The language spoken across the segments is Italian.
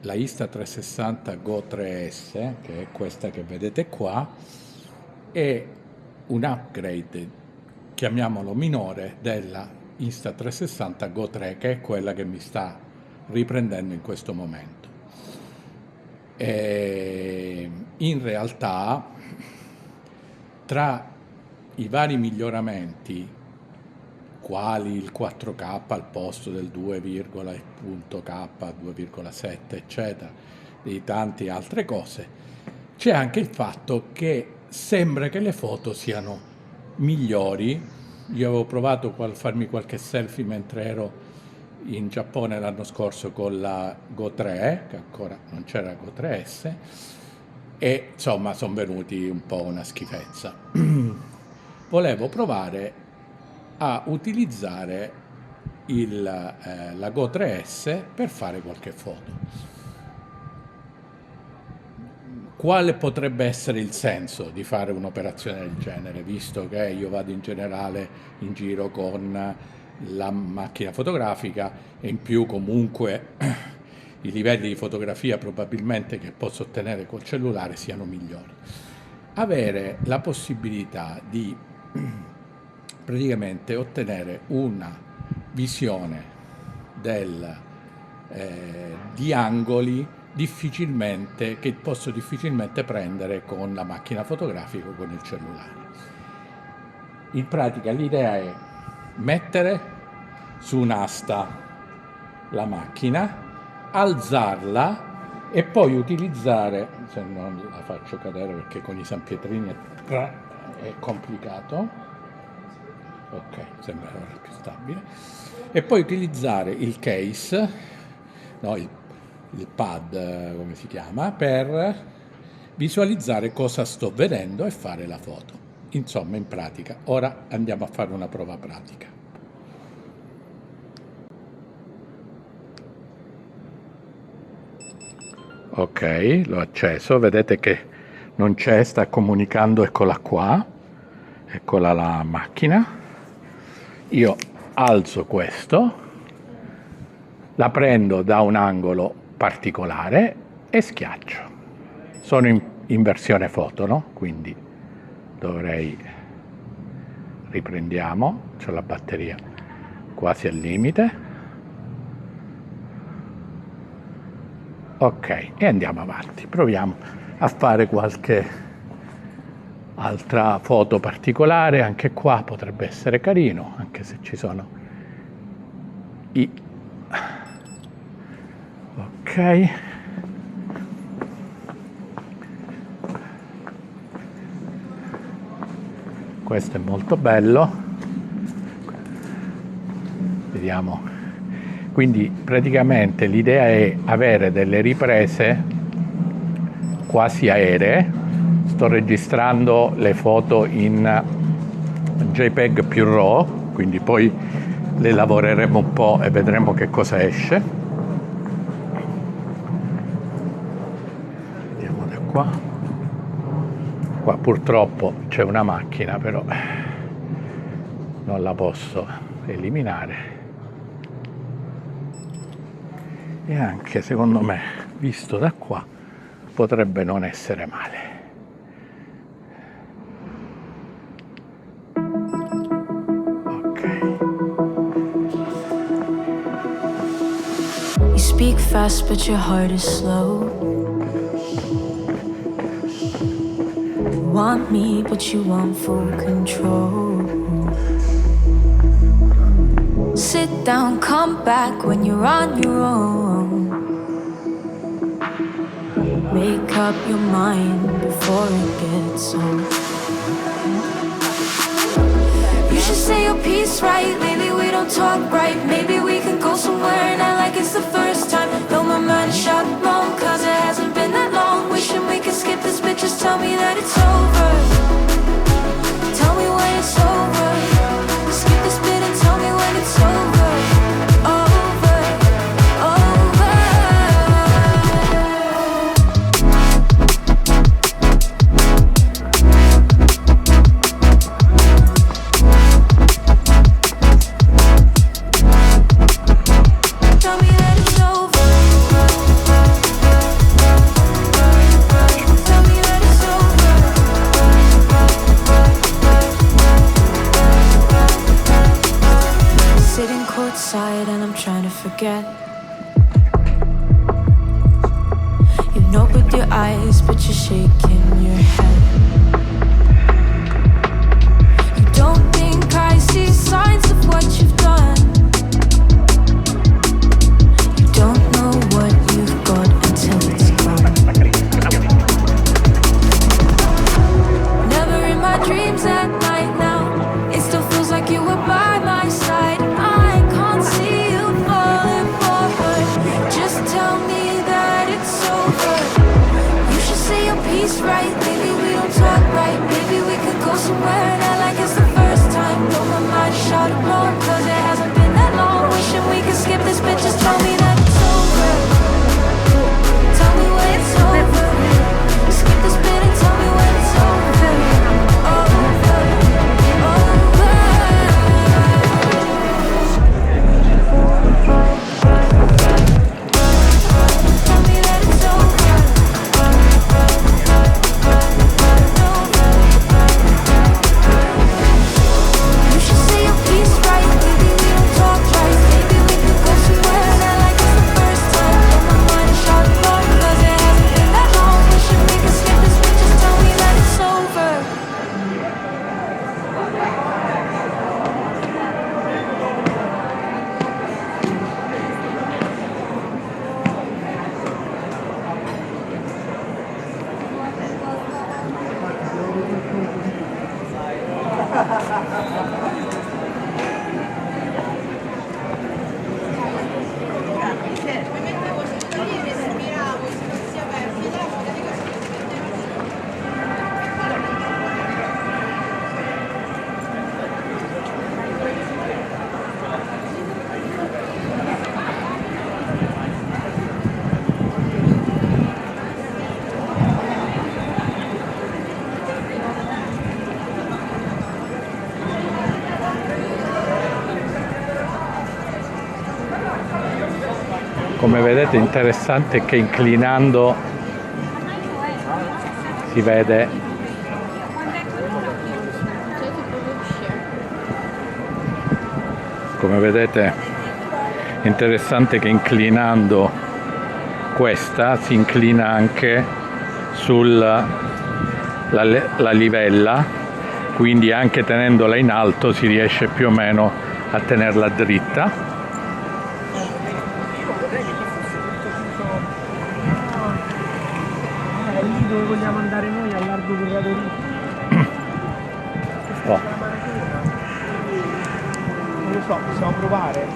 la Insta360 Go 3S, che è questa che vedete qua, è un upgrade, chiamiamolo minore, della Insta360 Go 3, che è quella che mi sta riprendendo in questo momento. E in realtà, tra i vari miglioramenti, quali il 4K al posto del 2,K, 2,7 eccetera, di tante altre cose, c'è anche il fatto che sembra che le foto siano migliori. Io avevo provato a farmi qualche selfie mentre ero in Giappone l'anno scorso con la Go 3, che ancora non c'era Go 3S, e insomma sono venuti un po' una schifezza. Volevo provare a utilizzare la Go 3S per fare qualche foto. Quale potrebbe essere il senso di fare un'operazione del genere, visto che io vado in generale in giro con la macchina fotografica e in più comunque i livelli di fotografia probabilmente che posso ottenere col cellulare siano migliori. Avere la possibilità di praticamente ottenere una visione di angoli che posso difficilmente prendere con la macchina fotografica o con il cellulare. In pratica l'idea è mettere su un'asta la macchina, alzarla e poi utilizzare, se non la faccio cadere perché con i sanpietrini è complicato, ok, sembra ora più stabile, e poi utilizzare il case, no, il pad, come si chiama, per visualizzare cosa sto vedendo e fare la foto. Insomma, in pratica, ora andiamo a fare una prova pratica. Ok, l'ho acceso, vedete che non c'è, sta comunicando, eccola qua, eccola la macchina. Io alzo questo, la prendo da un angolo particolare e schiaccio. Sono in versione foto, no? Quindi riprendiamo, c'ho la batteria quasi al limite. Ok, e andiamo avanti. Proviamo a fare qualche altra foto particolare. Anche qua potrebbe essere carino, anche se ci sono ok. Questo è molto bello. Vediamo. Quindi praticamente l'idea è avere delle riprese quasi aeree. Sto registrando le foto in JPEG più RAW, quindi poi le lavoreremo un po' e vedremo che cosa esce. Vediamo da qua. Qua purtroppo c'è una macchina, però non la posso eliminare. E anche secondo me, visto da qua, potrebbe non essere male. Ok. You speak fast but your heart is slow. Want me, but you want full control. Sit down, come back when you're on your own. Make up your mind before it gets old. You should say your piece right. Lately we don't talk right. Maybe we can go somewhere and act like it's the first time. Though my mind is shot wrong, cause it hasn't been that long. Wishing we could skip this, but just tell me that it's over. Tell me when it's over. Skip this bit and tell me when it's over. Over, over. Tell me that it's Not with your eyes, but you're shaking your head. You don't think I see signs of what you've done. You don't know what you've got until it's gone. Never in my dreams at night now. It still feels like you were by my side. I can't see you falling forward. Just tell me that it's over. You should say your piece right. Maybe we don't talk right. Maybe we could go somewhere and act like it's the first time. Blow my mind, shout alone, cause it hasn't been that long. Wishing we could skip this bit. Just tell me that it's over. Tell me when it's over. Skip this bit and tell me when it's over. Over, over. Tell me that it's over. You should say your piece right. Maybe we don't talk right. Maybe we could go somewhere and act like it's the first time. Blow my mind, shout along, cause it hasn't been that long. Wishing we could skip this bit. Just tell me that it's over. Come vedete interessante è che inclinando si vede interessante che inclinando questa si inclina anche sulla la livella, quindi anche tenendola in alto si riesce più o meno a tenerla dritta. Dove vogliamo andare noi, al largo Corradoria? Oh. Non lo so, possiamo provare.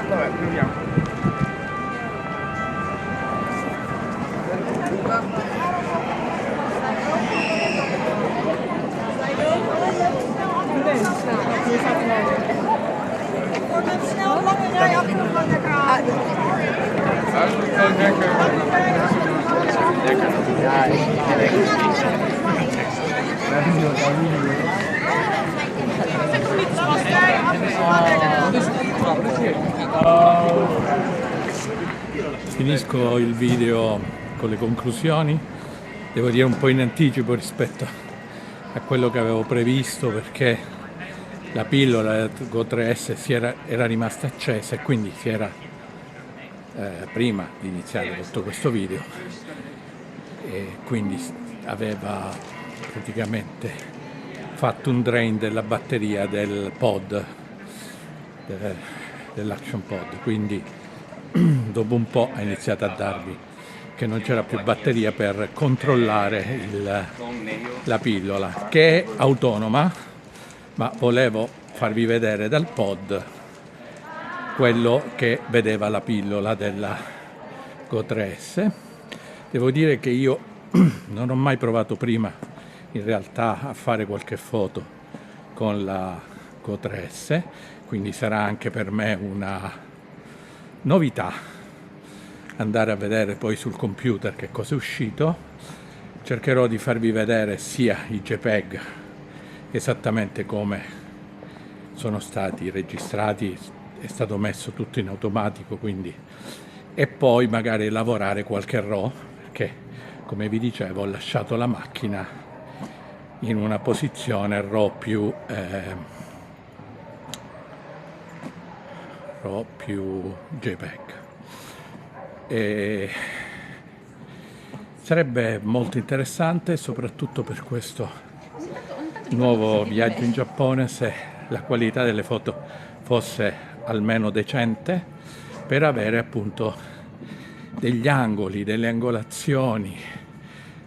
Vabbè, proviamo. Finisco il video con le conclusioni, devo dire un po' in anticipo rispetto a quello che avevo previsto, perché la pillola Go3S era rimasta accesa e quindi si era prima di iniziare tutto questo video, e quindi aveva praticamente fatto un drain della batteria del pod, dell'Action Pod, quindi dopo un po' ha iniziato a darvi che non c'era più batteria per controllare la pillola, che è autonoma, ma volevo farvi vedere dal pod quello che vedeva la pillola della Go3S. Devo dire che io non ho mai provato prima in realtà a fare qualche foto con la Go3S, quindi sarà anche per me una novità andare a vedere poi sul computer che cosa è uscito. Cercherò di farvi vedere sia i JPEG esattamente come sono stati registrati, è stato messo tutto in automatico, quindi, e poi magari lavorare qualche RAW, perché come vi dicevo ho lasciato la macchina in una posizione RAW più JPEG. E sarebbe molto interessante, soprattutto per questo nuovo viaggio in Giappone, se la qualità delle foto fosse almeno decente, per avere appunto degli angoli, delle angolazioni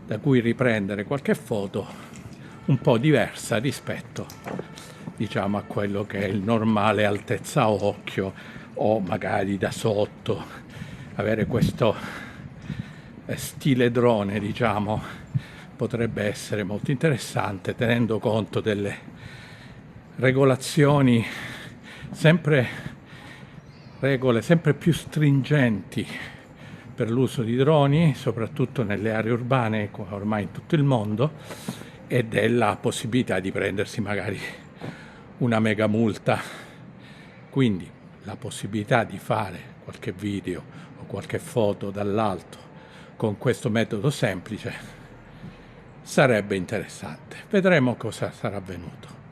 da cui riprendere qualche foto un po' diversa rispetto, diciamo, a quello che è il normale altezza occhio o magari da sotto. Avere questo stile drone, diciamo, potrebbe essere molto interessante, tenendo conto delle regole sempre più stringenti per l'uso di droni, soprattutto nelle aree urbane, ormai in tutto il mondo, e della possibilità di prendersi magari una mega multa. Quindi la possibilità di fare qualche video o qualche foto dall'alto con questo metodo semplice sarebbe interessante. Vedremo cosa sarà avvenuto.